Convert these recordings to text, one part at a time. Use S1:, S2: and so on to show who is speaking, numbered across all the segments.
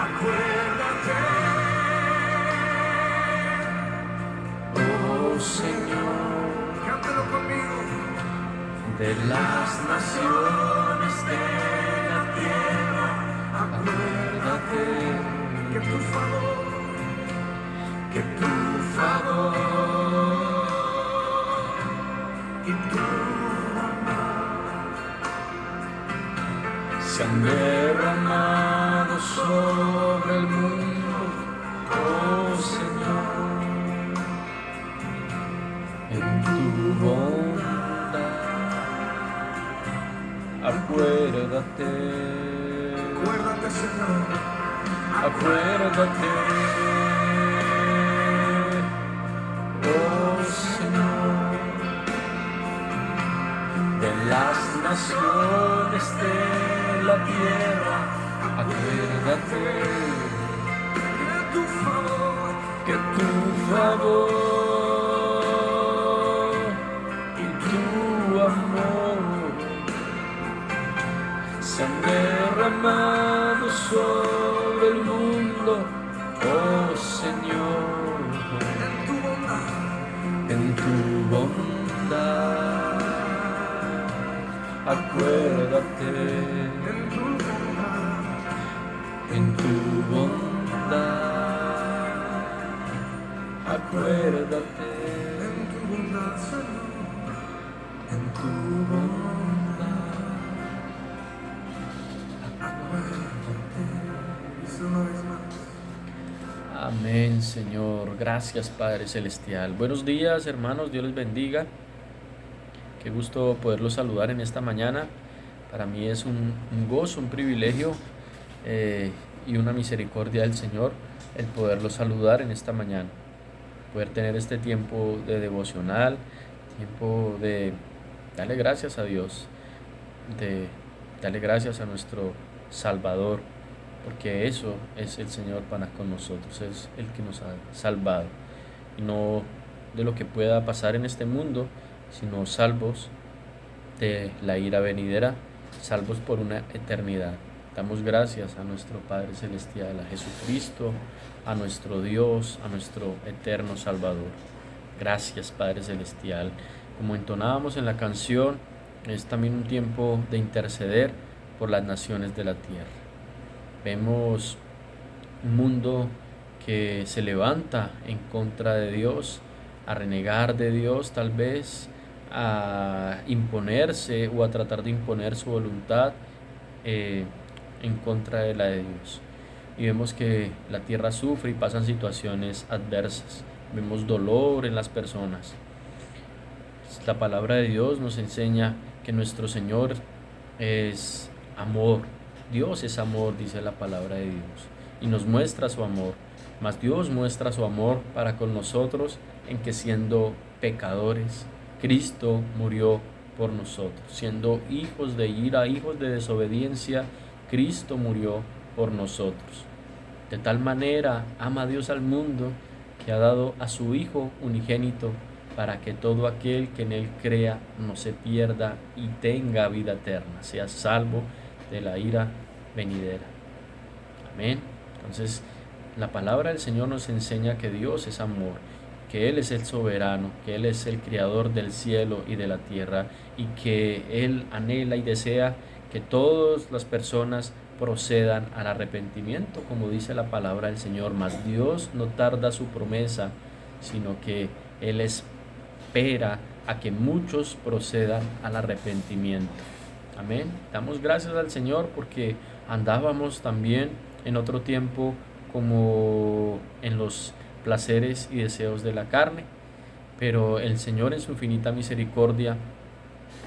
S1: Acuérdate, oh Señor, cántalo conmigo, de las naciones de la tierra. Acuérdate que tu favor y tu amor se han derramado sobre el mundo, oh Señor, en tu bondad. Acuérdate, Señor, acuérdate, oh Señor, de las naciones de la tierra. Acuérdate que tu favor y tu amor se han derramado sobre el mundo, oh Señor, en tu bondad. Acuérdate en tu bondad. Acuérdate en tu bondad, Señor, en tu bondad. Acuérdate. Dice una vez más. Amén, Señor. Gracias, Padre Celestial. Buenos días, hermanos. Dios les bendiga. Qué gusto poderlos saludar en esta mañana. Para mí es un gozo, un privilegio y una misericordia del Señor el poderlos saludar en esta mañana. Poder tener este tiempo de devocional, tiempo de darle gracias a Dios, de darle gracias a nuestro Salvador, porque eso es el Señor para con nosotros, es el que nos ha salvado, y no de lo que pueda pasar en este mundo, sino salvos de la ira venidera, salvos por una eternidad. Damos gracias a nuestro Padre Celestial, a Jesucristo, a nuestro Dios, a nuestro eterno Salvador. Gracias, Padre Celestial. Como entonábamos en la canción, es también un tiempo de interceder por las naciones de la tierra. Vemos un mundo que se levanta en contra de Dios, a renegar de Dios tal vez, a imponerse o a tratar de imponer su voluntad en contra de la de Dios. Y vemos que la tierra sufre y pasan situaciones adversas. Vemos dolor en las personas. La palabra de Dios nos enseña que nuestro Señor es amor. Dios es amor, dice la palabra de Dios, y nos muestra su amor. Mas Dios muestra su amor para con nosotros en que siendo pecadores, Cristo murió por nosotros. Siendo hijos de ira, hijos de desobediencia, Cristo murió por nosotros. De tal manera ama Dios al mundo que ha dado a su Hijo unigénito para que todo aquel que en Él crea no se pierda y tenga vida eterna, sea salvo de la ira venidera. Amén. Entonces, la palabra del Señor nos enseña que Dios es amor, que Él es el soberano, que Él es el creador del cielo y de la tierra, y que Él anhela y desea que todas las personas procedan al arrepentimiento, como dice la palabra del Señor. Mas Dios no tarda su promesa, sino que Él espera a que muchos procedan al arrepentimiento. Amén. Damos gracias al Señor porque andábamos también en otro tiempo como en los placeres y deseos de la carne, pero el Señor en su infinita misericordia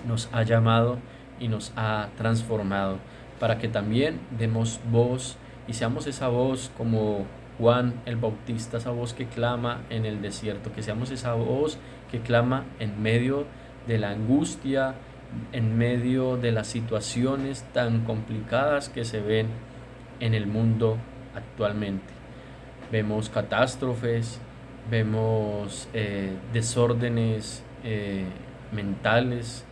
S1: nos ha llamado y nos ha transformado para que también demos voz y seamos esa voz como Juan el Bautista, esa voz que clama en el desierto, que seamos esa voz que clama en medio de la angustia, en medio de las situaciones tan complicadas que se ven en el mundo actualmente. Vemos catástrofes, vemos desórdenes mentales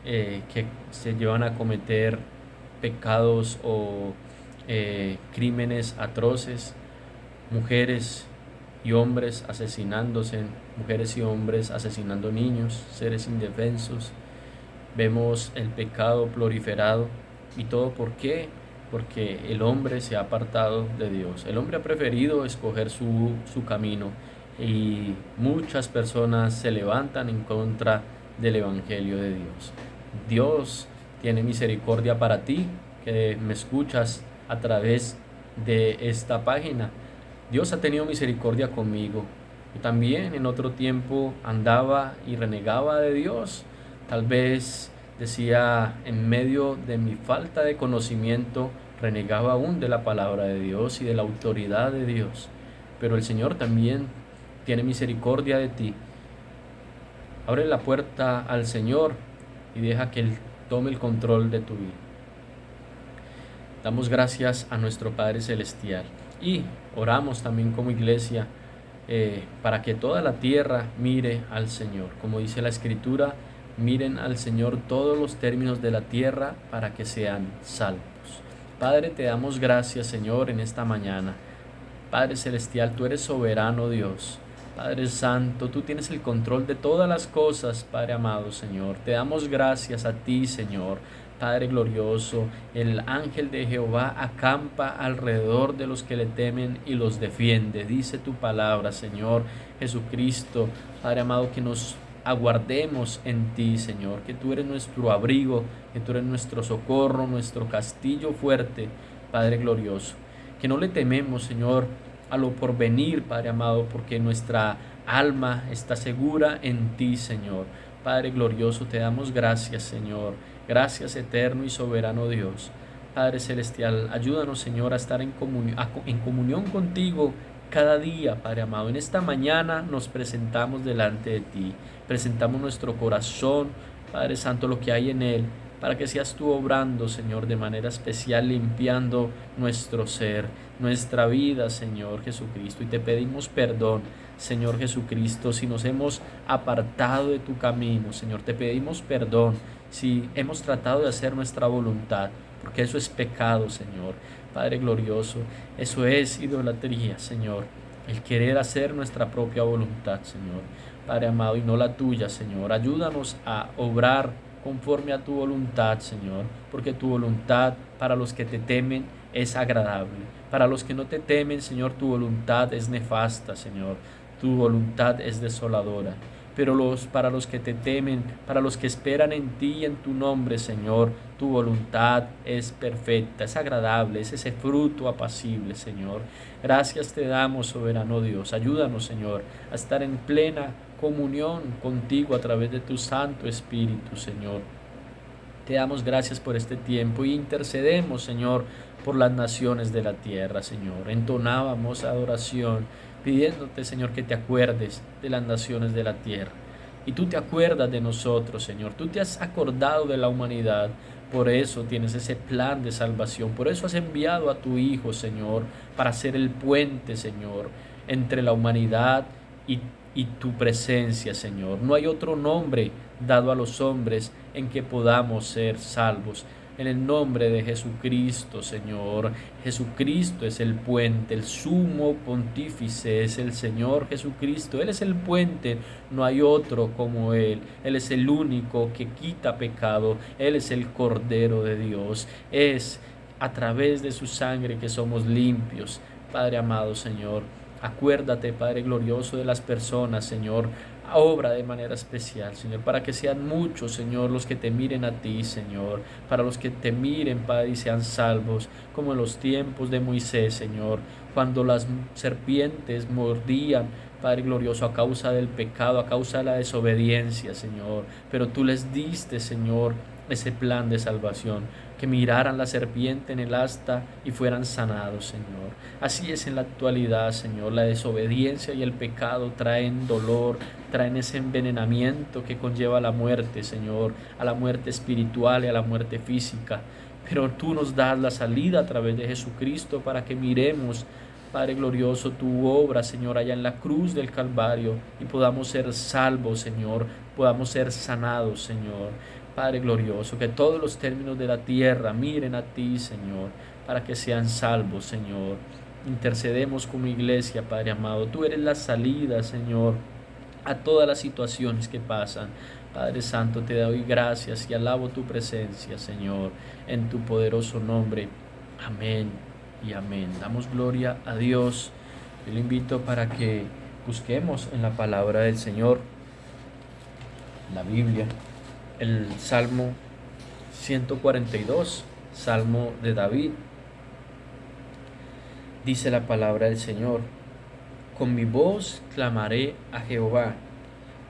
S1: que se llevan a cometer pecados o crímenes atroces, mujeres y hombres asesinándose, mujeres y hombres asesinando niños, seres indefensos. Vemos el pecado proliferado. ¿Y todo por qué? Porque el hombre se ha apartado de Dios. El hombre ha preferido escoger su camino, y muchas personas se levantan en contra del Evangelio de Dios. Dios tiene misericordia para ti, que me escuchas a través de esta página. Dios ha tenido misericordia conmigo. Yo también en otro tiempo andaba y renegaba de Dios. Tal vez decía, en medio de mi falta de conocimiento, renegaba aún de la palabra de Dios y de la autoridad de Dios. Pero el Señor también tiene misericordia de ti. Abre la puerta al Señor y deja que Él tome el control de tu vida. Damos gracias a nuestro Padre Celestial y oramos también como iglesia para que toda la tierra mire al Señor. Como dice la Escritura, miren al Señor todos los términos de la tierra para que sean salvos. Padre, te damos gracias, Señor, en esta mañana. Padre Celestial, tú eres soberano Dios. Padre Santo, tú tienes el control de todas las cosas, Padre amado, Señor. Te damos gracias a ti, Señor. Padre glorioso, el ángel de Jehová acampa alrededor de los que le temen y los defiende. Dice tu palabra, Señor Jesucristo, Padre amado, que nos aguardemos en ti, Señor, que tú eres nuestro abrigo, que tú eres nuestro socorro, nuestro castillo fuerte, Padre glorioso. Que no le tememos, Señor, a lo porvenir, Padre amado, porque nuestra alma está segura en ti, Señor. Padre glorioso, te damos gracias, Señor. Gracias, eterno y soberano Dios. Padre celestial, ayúdanos, Señor, a estar en comunión contigo cada día, Padre amado. En esta mañana nos presentamos delante de ti. Presentamos nuestro corazón, Padre Santo, lo que hay en él, para que seas tú obrando, Señor, de manera especial, limpiando nuestro ser, nuestra vida, Señor Jesucristo. Y te pedimos perdón, Señor Jesucristo, si nos hemos apartado de tu camino, Señor. Te pedimos perdón si hemos tratado de hacer nuestra voluntad, porque eso es pecado, Señor. Padre glorioso, eso es idolatría, Señor. El querer hacer nuestra propia voluntad, Señor. Padre amado, y no la tuya, Señor. Ayúdanos a obrar conforme a tu voluntad, Señor, porque tu voluntad para los que te temen es agradable. Para los que no te temen, Señor, tu voluntad es nefasta, Señor. Tu voluntad es desoladora. Pero para los que te temen, para los que esperan en ti y en tu nombre, Señor, tu voluntad es perfecta, es agradable, es ese fruto apacible, Señor. Gracias te damos, soberano Dios. Ayúdanos, Señor, a estar en plena comunión contigo a través de tu Santo Espíritu, Señor. Te damos gracias por este tiempo y intercedemos, Señor, por las naciones de la tierra, Señor. Entonábamos adoración pidiéndote, Señor, que te acuerdes de las naciones de la tierra. Y tú te acuerdas de nosotros, Señor. Tú te has acordado de la humanidad. Por eso tienes ese plan de salvación. Por eso has enviado a tu Hijo, Señor, para ser el puente, Señor, entre la humanidad y tu presencia, Señor. No hay otro nombre dado a los hombres en que podamos ser salvos. En el nombre de Jesucristo, Señor. Jesucristo es el puente, el sumo pontífice es el Señor Jesucristo. Él es el puente, no hay otro como Él. Él es el único que quita pecado. Él es el Cordero de Dios. Es a través de su sangre que somos limpios. Padre amado, Señor, acuérdate, Padre glorioso, de las personas, Señor. Obra de manera especial, Señor, para que sean muchos, Señor, los que te miren a ti, Señor, para los que te miren, Padre, y sean salvos, como en los tiempos de Moisés, Señor, cuando las serpientes mordían, Padre glorioso, a causa del pecado, a causa de la desobediencia, Señor, pero tú les diste, Señor, ese plan de salvación, que miraran la serpiente en el asta y fueran sanados, Señor. Así es en la actualidad, Señor. La desobediencia y el pecado traen dolor, traen ese envenenamiento que conlleva a la muerte, Señor, a la muerte espiritual y a la muerte física. Pero tú nos das la salida a través de Jesucristo para que miremos, Padre glorioso, tu obra, Señor, allá en la cruz del Calvario, y podamos ser salvos, Señor, podamos ser sanados, Señor. Padre glorioso, que todos los términos de la tierra miren a ti, Señor. para que sean salvos, Señor. Intercedemos como iglesia, Padre amado. Tú eres la salida, Señor, a todas las situaciones que pasan. Padre Santo, te doy gracias y alabo tu presencia, Señor, en tu poderoso nombre. Amén y amén. Damos gloria a Dios. Yo le invito para que busquemos en la palabra del Señor, la Biblia, el Salmo 142, Salmo de David. Dice la palabra del Señor: con mi voz clamaré a Jehová,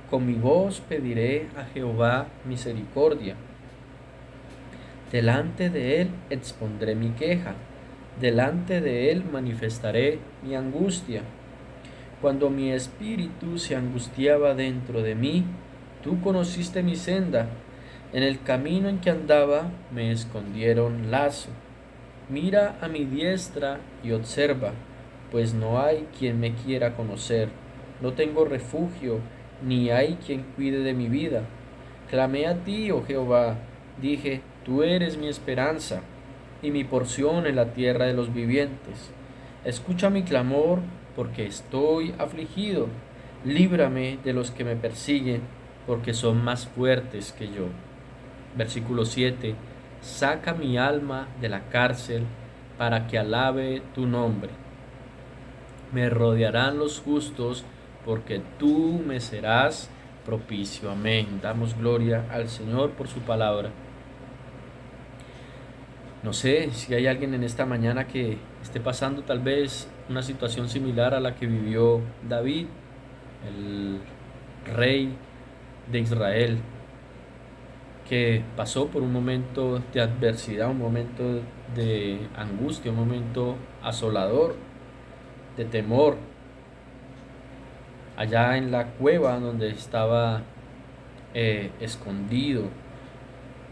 S1: con mi voz pediré a Jehová misericordia. Delante de él expondré mi queja, delante de él manifestaré mi angustia. Cuando mi espíritu se angustiaba dentro de mí, tú conociste mi senda. En el camino en que andaba me escondieron lazo. Mira a mi diestra y observa, pues no hay quien me quiera conocer. No tengo refugio, ni hay quien cuide de mi vida. Clamé a ti, oh Jehová, dije, tú eres mi esperanza y mi porción en la tierra de los vivientes. Escucha mi clamor, porque estoy afligido. Líbrame de los que me persiguen, porque son más fuertes que yo. Versículo 7. Saca mi alma de la cárcel, para que alabe tu nombre. Me rodearán los justos, porque tú me serás propicio. Amén. Damos gloria al Señor por su palabra. No sé si hay alguien en esta mañana que esté pasando tal vez una situación similar a la que vivió David, el rey de Israel, que pasó por un momento de adversidad, un momento de angustia, un momento asolador, de temor, allá en la cueva donde estaba escondido.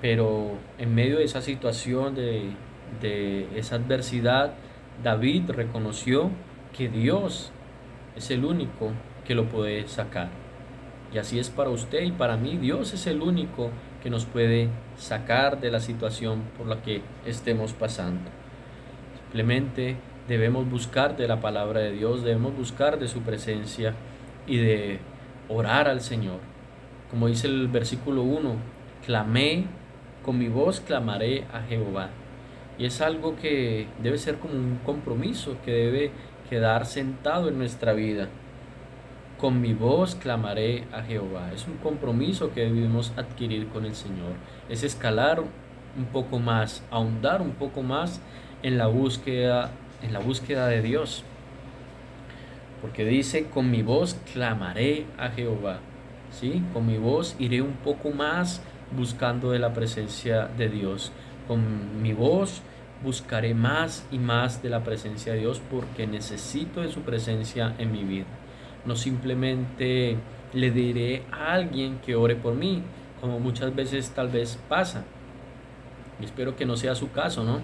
S1: Pero en medio de esa situación, de esa adversidad, David reconoció que Dios es el único que lo puede sacar. Y así es para usted y para mí. Dios es el único que nos puede sacar de la situación por la que estemos pasando. Simplemente debemos buscar de la palabra de Dios, debemos buscar de su presencia y de orar al Señor. Como dice el versículo 1, clamé, con mi voz clamaré a Jehová. Y es algo que debe ser como un compromiso que debe quedar sentado en nuestra vida. Con mi voz clamaré a Jehová. Es un compromiso que debemos adquirir con el Señor. Es escalar un poco más, ahondar un poco más en la búsqueda de Dios. Porque dice, con mi voz clamaré a Jehová. ¿Sí? Con mi voz iré un poco más buscando de la presencia de Dios. Con mi voz buscaré más y más de la presencia de Dios, porque necesito de su presencia en mi vida. No simplemente le diré a alguien que ore por mí, como muchas veces tal vez pasa. Y espero que no sea su caso, ¿no?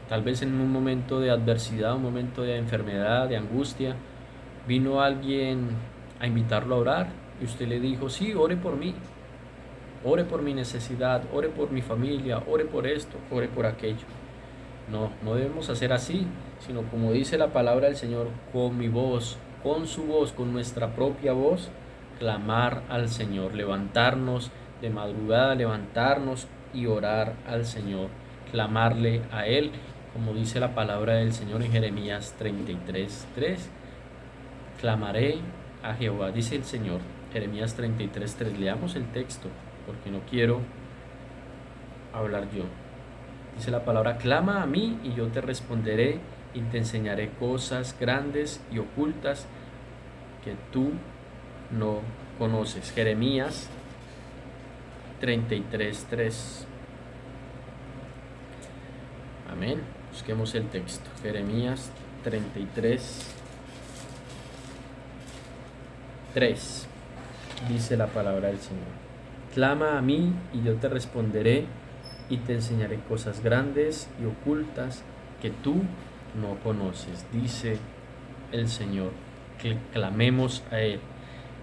S1: Tal vez en un momento de adversidad, un momento de enfermedad, de angustia, vino alguien a invitarlo a orar y usted le dijo, sí, ore por mí, ore por mi necesidad, ore por mi familia, ore por esto, ore por aquello. No debemos hacer así, sino como dice la palabra del Señor, con mi voz, con su voz, con nuestra propia voz, clamar al Señor, levantarnos de madrugada, levantarnos y orar al Señor, clamarle a Él, como dice la palabra del Señor en Jeremías 33:3. Clamaré a Jehová, dice el Señor, Jeremías 33:3. Leamos el texto, porque no quiero hablar yo. Dice la palabra, clama a mí y yo te responderé y te enseñaré cosas grandes y ocultas que tú no conoces. Jeremías 33:3. Amén. Busquemos el texto. Jeremías 33:3. Dice la palabra del Señor. Clama a mí y yo te responderé y te enseñaré cosas grandes y ocultas que tú no conoces. Dice el Señor, que clamemos a Él.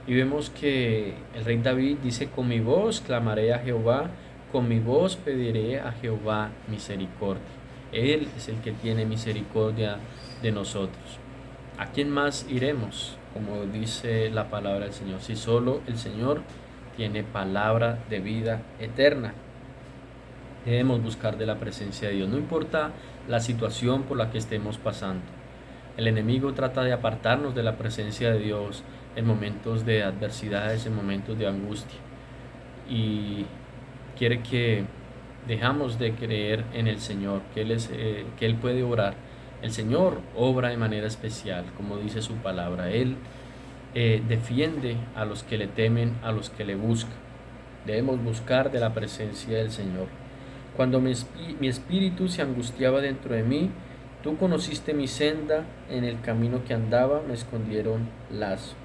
S1: Y vemos que el rey David dice, con mi voz clamaré a Jehová, con mi voz pediré a Jehová misericordia. Él es el que tiene misericordia de nosotros. ¿A quién más iremos? Como dice la palabra del Señor, si solo el Señor tiene palabra de vida eterna. Debemos buscar de la presencia de Dios, no importa la situación por la que estemos pasando. El enemigo trata de apartarnos de la presencia de Dios en momentos de adversidades, en momentos de angustia. Y quiere que dejamos de creer en el Señor, que Él puede obrar. El Señor obra de manera especial, como dice su palabra. Él defiende a los que le temen, a los que le buscan. Debemos buscar de la presencia del Señor. Cuando mi espíritu se angustiaba dentro de mí, tú conociste mi senda, en el camino que andaba me escondieron lazo.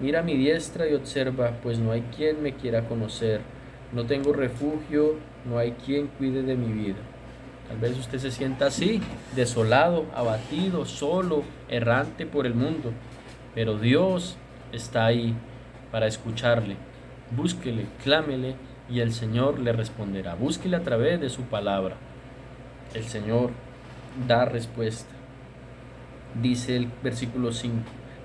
S1: Mira a mi diestra y observa, pues no hay quien me quiera conocer. No tengo refugio, no hay quien cuide de mi vida. Tal vez usted se sienta así, desolado, abatido, solo, errante por el mundo. Pero Dios está ahí para escucharle. Búsquele, clámele y el Señor le responderá. Búsquele a través de su palabra. El Señor da respuesta. Dice el versículo 5.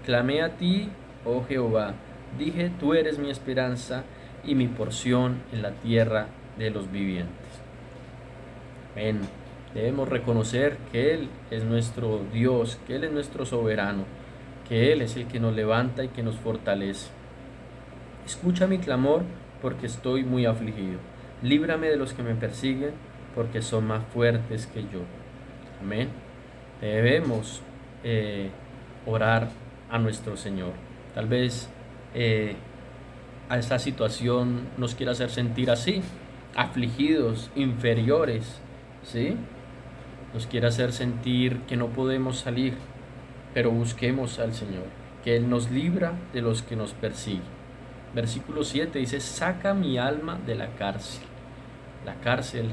S1: Clamé a ti, oh Jehová. Dije, tú eres mi esperanza y mi porción en la tierra de los vivientes. Amén. Debemos reconocer que Él es nuestro Dios, que Él es nuestro soberano, que Él es el que nos levanta y que nos fortalece. Escucha mi clamor, porque estoy muy afligido. Líbrame de los que me persiguen, porque son más fuertes que yo. Amén. Debemos orar a nuestro Señor. Tal vez a esta situación nos quiera hacer sentir así, afligidos, inferiores, ¿sí? Nos quiere hacer sentir que no podemos salir, pero busquemos al Señor, que Él nos libra de los que nos persiguen. Versículo 7 dice, saca mi alma de la cárcel. La cárcel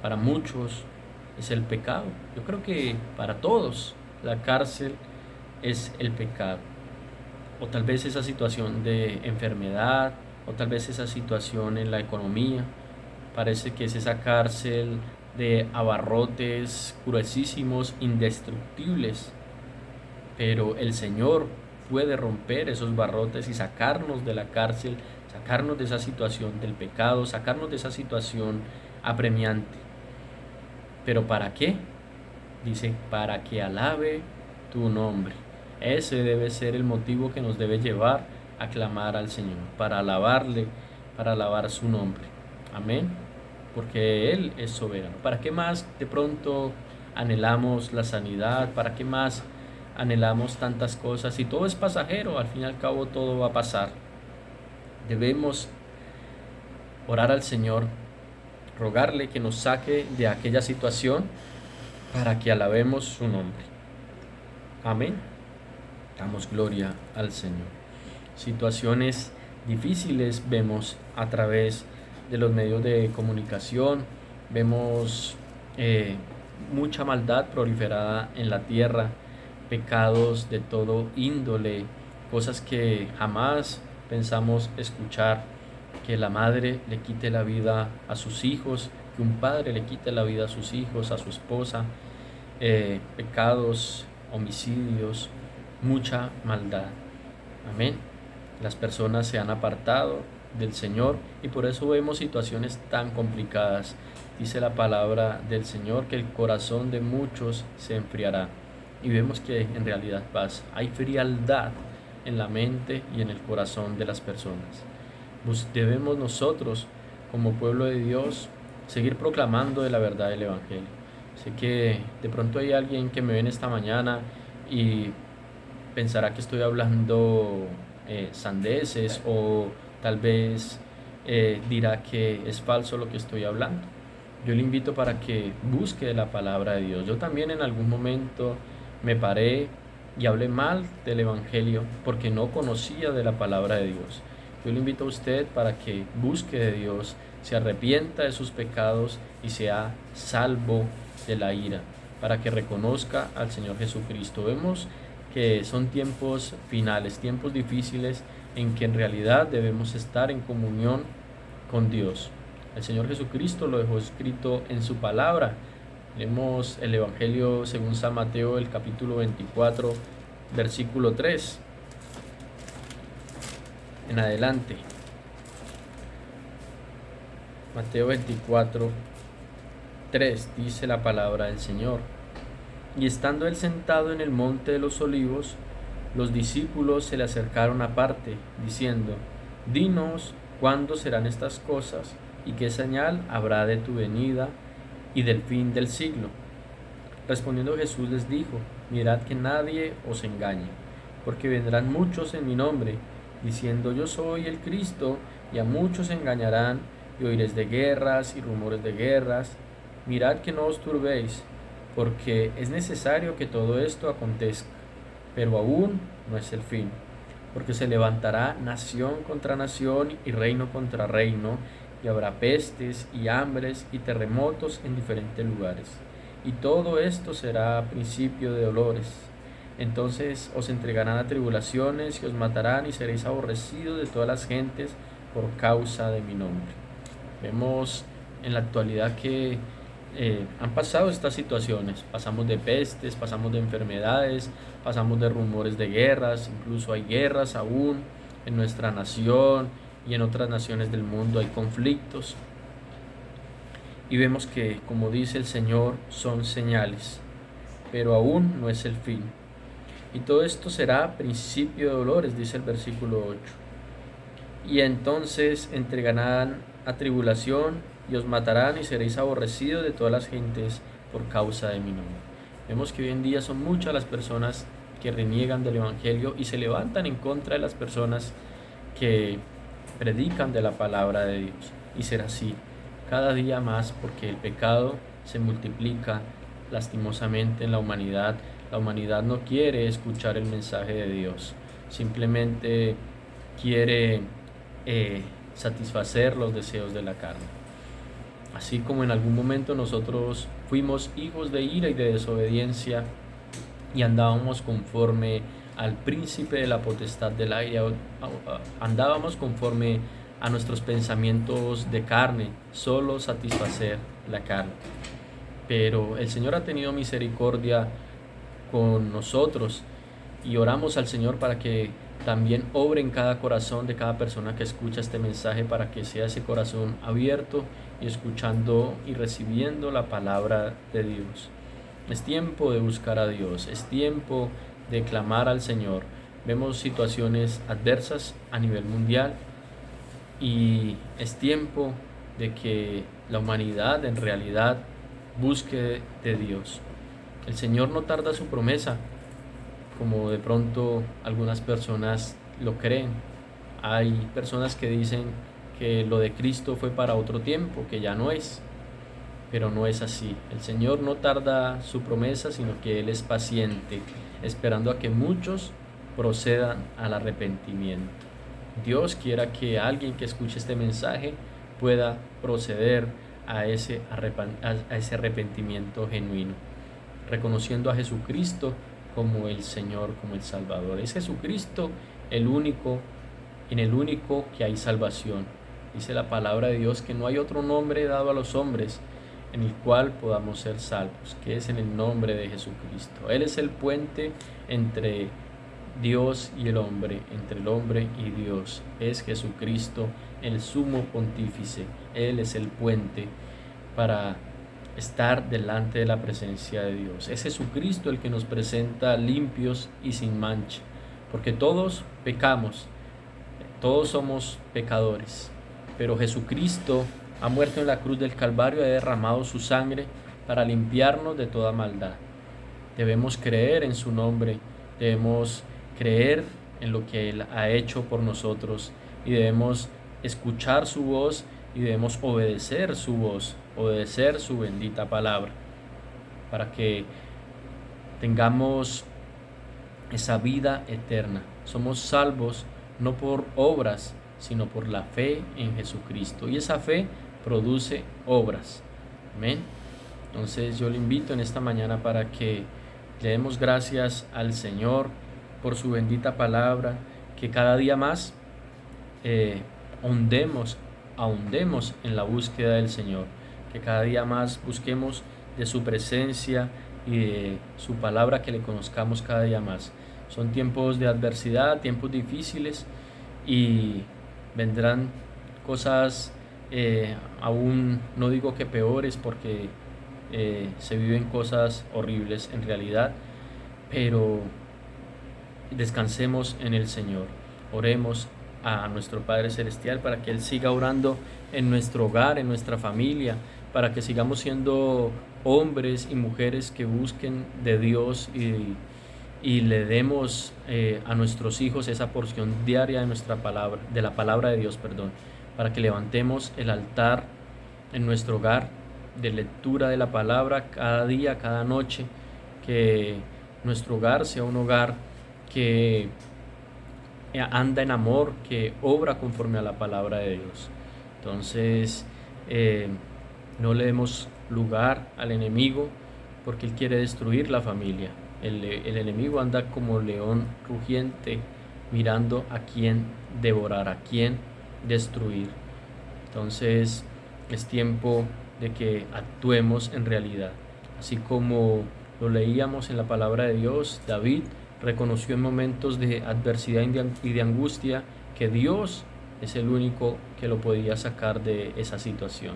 S1: para muchos es el pecado. Yo creo que para todos la cárcel es el pecado. O tal vez esa situación de enfermedad, o tal vez esa situación en la economía. Parece que es esa cárcel de abarrotes gruesísimos, indestructibles. Pero el Señor puede romper esos barrotes y sacarnos de la cárcel, sacarnos de esa situación del pecado, sacarnos de esa situación apremiante. ¿Pero para qué? Dice, para que alabe tu nombre. Ese debe ser el motivo que nos debe llevar a clamar al Señor, para alabarle, para alabar su nombre. Amén. Porque Él es soberano. ¿Para qué más de pronto anhelamos la sanidad? ¿Para qué más anhelamos tantas cosas? Si todo es pasajero, al fin y al cabo todo va a pasar. Debemos orar al Señor, rogarle que nos saque de aquella situación para que alabemos su nombre. Amén. Damos gloria al Señor. Situaciones difíciles vemos a través de los medios de comunicación, vemos mucha maldad proliferada en la tierra, pecados de todo índole, cosas que jamás pensamos escuchar, que la madre le quite la vida a sus hijos, que un padre le quite la vida a sus hijos, a su esposa, pecados, homicidios, mucha maldad. Amén. Las personas se han apartado del Señor y por eso vemos situaciones tan complicadas. Dice la palabra del Señor que el corazón de muchos se enfriará y vemos que en realidad pasa. Hay frialdad en la mente y en el corazón de las personas. Debemos nosotros como pueblo de Dios seguir proclamando de la verdad del Evangelio. Sé que de pronto hay alguien que me ve en esta mañana y pensará que estoy hablando sandeces o tal vez dirá que es falso lo que estoy hablando. Yo le invito para que busque la palabra de Dios. Yo también en algún momento me paré y hablé mal del Evangelio porque no conocía de la palabra de Dios. Yo le invito a usted para que busque de Dios, se arrepienta de sus pecados y sea salvo de la ira, para que reconozca al Señor Jesucristo. Vemos que son tiempos finales, tiempos difíciles en que en realidad debemos estar en comunión con Dios. El Señor Jesucristo lo dejó escrito en su palabra, Leemos el Evangelio según San Mateo, el capítulo 24, versículo 3 en adelante. Mateo 24, 3 dice la palabra del Señor. Y estando él sentado en el monte de los olivos, los discípulos se le acercaron aparte, diciendo: Dinos, ¿cuándo serán estas cosas? ¿Y qué señal habrá de tu venida y del fin del siglo? Respondiendo Jesús les dijo: Mirad que nadie os engañe, porque vendrán muchos en mi nombre, diciendo: Yo soy el Cristo, y a muchos engañarán, y oiréis de guerras y rumores de guerras. Mirad que no os turbéis, porque es necesario que todo esto acontezca, pero aún no es el fin, porque se levantará nación contra nación y reino contra reino, y habrá pestes y hambres y terremotos en diferentes lugares. Y todo esto será principio de dolores. Entonces os entregarán a tribulaciones y os matarán y seréis aborrecidos de todas las gentes por causa de mi nombre. Vemos en la actualidad que han pasado estas situaciones. Pasamos de pestes, pasamos de enfermedades, pasamos de rumores de guerras, incluso hay guerras aún en nuestra nación y en otras naciones del mundo hay conflictos. Y vemos que, como dice el Señor, son señales, pero aún no es el fin. Y todo esto será principio de dolores, dice el versículo 8. Y entonces entregarán a tribulación y os matarán y seréis aborrecidos de todas las gentes por causa de mi nombre. Vemos que hoy en día son muchas las personas que reniegan del Evangelio y se levantan en contra de las personas que predican de la palabra de Dios. Y será así cada día más, porque el pecado se multiplica lastimosamente en la humanidad. La humanidad no quiere escuchar el mensaje de Dios, simplemente quiere satisfacer los deseos de la carne. Así como en algún momento nosotros fuimos hijos de ira y de desobediencia y andábamos conforme al príncipe de la potestad del aire, andábamos conforme a nuestros pensamientos de carne, solo satisfacer la carne. Pero el Señor ha tenido misericordia con nosotros y oramos al Señor para que también obre en cada corazón de cada persona que escucha este mensaje, para que sea ese corazón abierto y escuchando y recibiendo la palabra de Dios. Es tiempo de buscar a Dios, es tiempo de clamar al Señor. Vemos situaciones adversas a nivel mundial y es tiempo de que la humanidad en realidad busque de Dios. El Señor no tarda su promesa, como de pronto algunas personas lo creen. Hay personas que dicen que lo de Cristo fue para otro tiempo, que ya no es, pero no es así. El Señor no tarda su promesa, sino que Él es paciente, esperando a que muchos procedan al arrepentimiento. Dios quiera que alguien que escuche este mensaje pueda proceder a ese arrepentimiento genuino, reconociendo a Jesucristo como el Señor, como el Salvador. Es Jesucristo el único, en el único que hay salvación. Dice la palabra de Dios que no hay otro nombre dado a los hombres en el cual podamos ser salvos, que es en el nombre de Jesucristo. Él es el puente entre Dios y el hombre, entre el hombre y Dios. Es Jesucristo, el sumo pontífice. Él es el puente para estar delante de la presencia de Dios. Es Jesucristo el que nos presenta limpios y sin mancha, porque todos pecamos, todos somos pecadores, pero Jesucristo ha muerto en la cruz del Calvario y ha derramado su sangre para limpiarnos de toda maldad. Debemos creer en su nombre, debemos creer en lo que Él ha hecho por nosotros y debemos escuchar su voz y debemos obedecer su voz, obedecer su bendita palabra, para que tengamos esa vida eterna. Somos salvos no por obras, sino por la fe en Jesucristo, y esa fe produce obras. Amén. Entonces yo le invito en esta mañana para que le demos gracias al Señor por su bendita palabra, que cada día más ahondemos en la búsqueda del Señor, que cada día más busquemos de su presencia y de su palabra, que le conozcamos cada día más. Son tiempos de adversidad, tiempos difíciles, y vendrán cosas aún no digo que peores, porque se viven cosas horribles en realidad, pero descansemos en el Señor. Oremos a nuestro Padre Celestial para que Él siga orando en nuestro hogar, en nuestra familia, para que sigamos siendo hombres y mujeres que busquen de Dios y le demos a nuestros hijos esa porción diaria de nuestra palabra, de la palabra de Dios, para que levantemos el altar en nuestro hogar de lectura de la palabra cada día, cada noche, que nuestro hogar sea un hogar que anda en amor, que obra conforme a la palabra de Dios. Entonces, no le demos lugar al enemigo, porque él quiere destruir la familia. El enemigo anda como león rugiente, mirando a quién devorar, a quién destruir. Entonces, es tiempo de que actuemos en realidad. Así como lo leíamos en la palabra de Dios, David reconoció en momentos de adversidad y de angustia que Dios es el único que lo podía sacar de esa situación.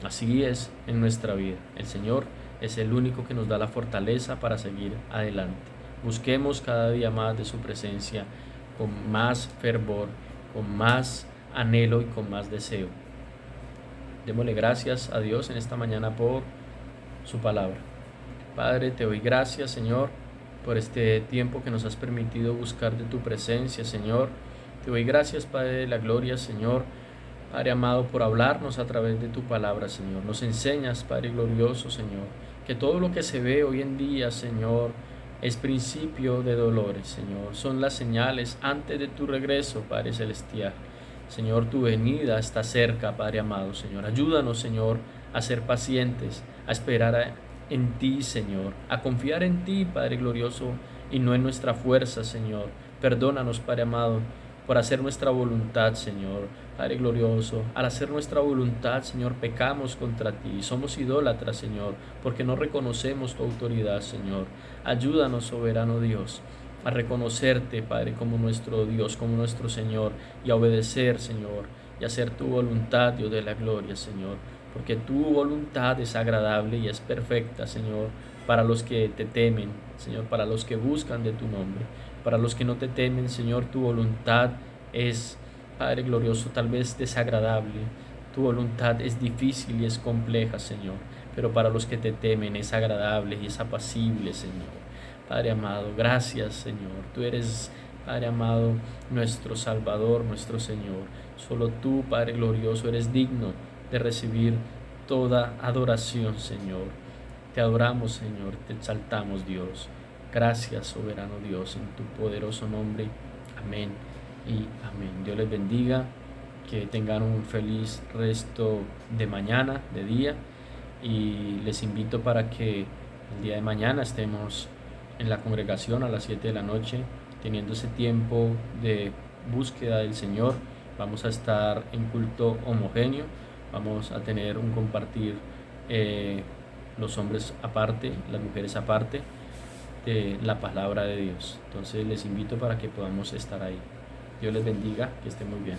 S1: Así es en nuestra vida. El Señor es el único que nos da la fortaleza para seguir adelante. Busquemos cada día más de su presencia, con más fervor, con más anhelo y con más deseo. Démosle gracias a Dios en esta mañana por su palabra. Padre, te doy gracias, Señor, por este tiempo que nos has permitido buscar de tu presencia, Señor. Te doy gracias, Padre de la gloria, Señor, Padre amado, por hablarnos a través de tu palabra, Señor. Nos enseñas, Padre glorioso, Señor, que todo lo que se ve hoy en día, Señor, es principio de dolores, Señor. Son las señales antes de tu regreso, Padre celestial. Señor, tu venida está cerca, Padre amado, Señor. Ayúdanos, Señor, a ser pacientes, a esperar en ti, Señor, a confiar en ti, Padre glorioso, y no en nuestra fuerza, Señor. Perdónanos, Padre amado, por hacer nuestra voluntad, Señor. Padre glorioso, al hacer nuestra voluntad, Señor, pecamos contra ti. Somos idólatras, Señor, porque no reconocemos tu autoridad, Señor. Ayúdanos, soberano Dios, a reconocerte, Padre, como nuestro Dios, como nuestro Señor, y a obedecer, Señor, y hacer tu voluntad, Dios de la gloria, Señor, porque tu voluntad es agradable y es perfecta, Señor, para los que te temen, Señor, para los que buscan de tu nombre. Para los que no te temen, Señor, tu voluntad es, Padre glorioso, tal vez desagradable. Tu voluntad es difícil y es compleja, Señor, pero para los que te temen es agradable y es apacible, Señor. Padre amado, gracias, Señor. Tú eres, Padre amado, nuestro Salvador, nuestro Señor. Solo tú, Padre glorioso, eres digno de recibir toda adoración, Señor. Te adoramos, Señor, te exaltamos, Dios. Gracias, soberano Dios, en tu poderoso nombre. Amén y amén. Dios les bendiga, que tengan un feliz resto de mañana, de día, y les invito para que el día de mañana estemos en la congregación a las 7 de la noche, teniendo ese tiempo de búsqueda del Señor. Vamos a estar en culto homogéneo, vamos a tener un compartir, los hombres aparte, las mujeres aparte, de la palabra de Dios. Entonces les invito para que podamos estar ahí. Dios les bendiga, que estén muy bien.